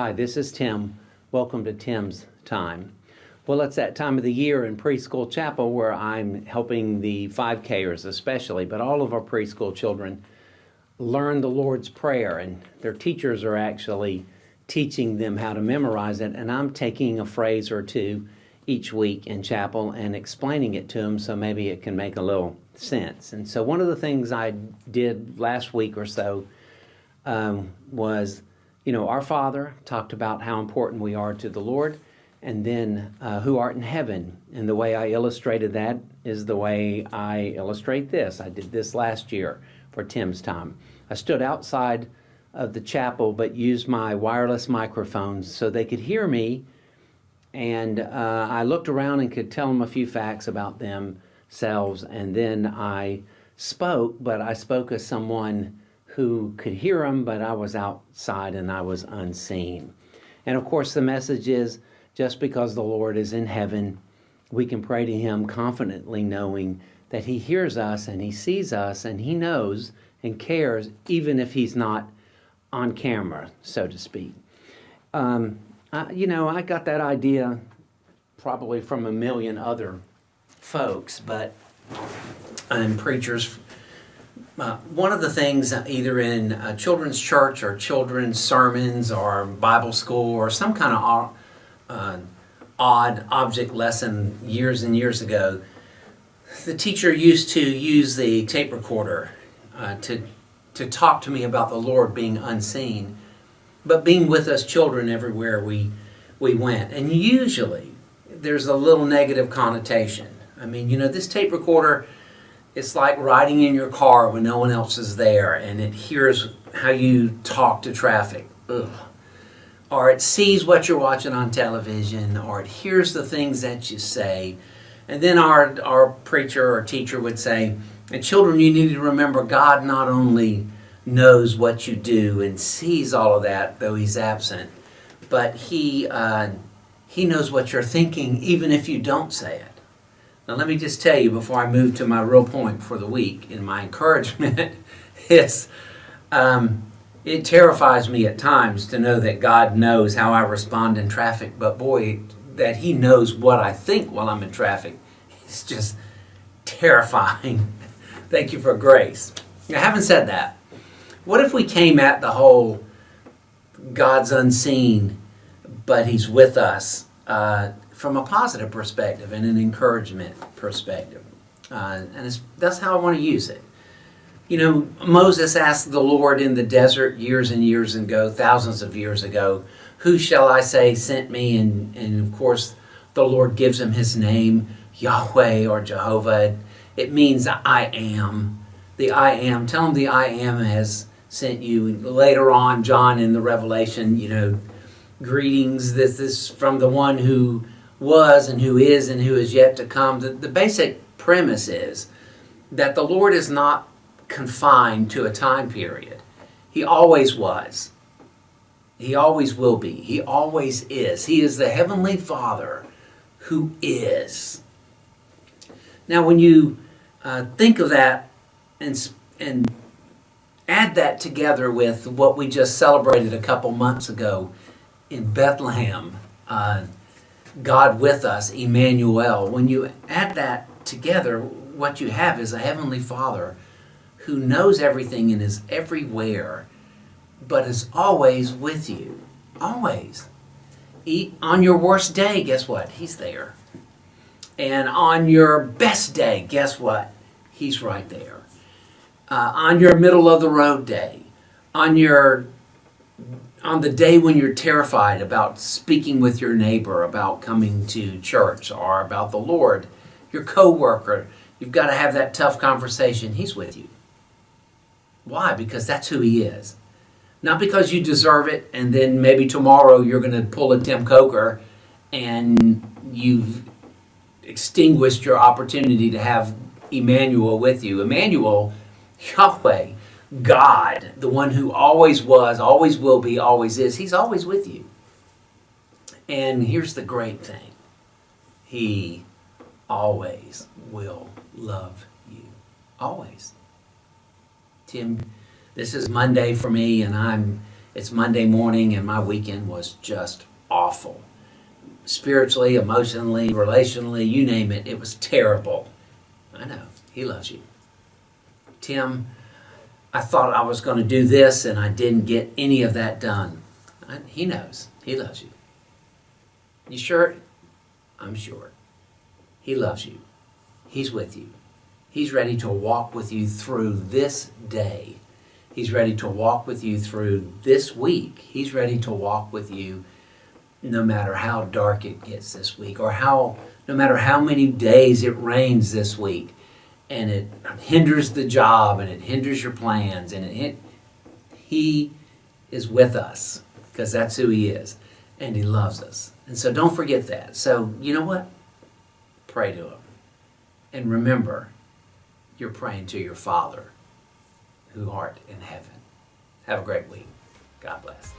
Hi, this is Tim. Welcome to Tim's Time. Well, it's that time of the year in Preschool Chapel where I'm helping the 5Kers especially, but all of our preschool children learn the Lord's Prayer, and their teachers are actually teaching them how to memorize it, and I'm taking a phrase or two each week in chapel and explaining it to them so maybe it can make a little sense. And so one of the things I did last week or so was, our Father, talked about how important we are to the Lord, and then who art in heaven. And the way I illustrated that is the way I illustrate this. I did this last year for Tim's Time. I stood outside of the chapel but used my wireless microphones so they could hear me, and I looked around and could tell them a few facts about themselves, and then I spoke, but I spoke as someone who could hear them, but I was outside and I was unseen. And of course the message is, just because the Lord is in heaven, we can pray to Him confidently knowing that He hears us and He sees us and He knows and cares, even if He's not on camera, so to speak. I got that idea probably from a million other folks, but preachers. One of the things, either in children's church or children's sermons or Bible school or some kind of odd object lesson years and years ago, the teacher used to use the tape recorder to talk to me about the Lord being unseen, but being with us children everywhere we went. And usually there's a little negative connotation. This tape recorder, it's like riding in your car when no one else is there, and it hears how you talk to traffic. Ugh. Or it sees what you're watching on television, or it hears the things that you say. And then our preacher or teacher would say, and children, you need to remember God not only knows what you do and sees all of that, though He's absent, but He knows what you're thinking, even if you don't say it. Now let me just tell you before I move to my real point for the week, and my encouragement is, it terrifies me at times to know that God knows how I respond in traffic, but boy, that He knows what I think while I'm in traffic, it's just terrifying. Thank you for grace. Now, having said that, what if we came at the whole God's unseen, but He's with us, from a positive perspective and an encouragement perspective. That's how I want to use it. Moses asked the Lord in the desert years and years ago, thousands of years ago, who shall I say sent me? And of course, the Lord gives him His name, Yahweh or Jehovah. It means I am. The I am. Tell him the I am has sent you. Later on, John in the Revelation, greetings, this is from the one who was and who is yet to come. The basic premise is that the Lord is not confined to a time period. He always was. He always will be. He always is. He is the Heavenly Father who is. Now when you think of that and add that together with what we just celebrated a couple months ago in Bethlehem, God with us, Emmanuel. When you add that together, what you have is a Heavenly Father who knows everything and is everywhere, but is always with you. Always. On your worst day, guess what? He's there. And on your best day, guess what? He's right there. On your middle of the road day, on the day when you're terrified about speaking with your neighbor, about coming to church, or about the Lord, your coworker, you've got to have that tough conversation. He's with you. Why? Because that's who He is. Not because you deserve it, and then maybe tomorrow you're going to pull a Tim Coker and you've extinguished your opportunity to have Emmanuel with you. Emmanuel, Yahweh, God, the one who always was, always will be, always is, He's always with you. And here's the great thing. He always will love you. Always. Tim, this is Monday for me, and I'm It's Monday morning and my weekend was just awful. Spiritually, emotionally, relationally, you name it, it was terrible. I know, he loves you. Tim, I thought I was going to do this and I didn't get any of that done. He knows. He loves you. You sure? I'm sure. He loves you. He's with you. He's ready to walk with you through this day. He's ready to walk with you through this week. He's ready to walk with you no matter how dark it gets this week, or no matter how many days it rains this week and it hinders the job and it hinders your plans, and he is with us because that's who he is, and he loves us. And so don't forget that. So you know what? Pray to him. And remember, you're praying to your Father who art in heaven. Have a great week. God bless.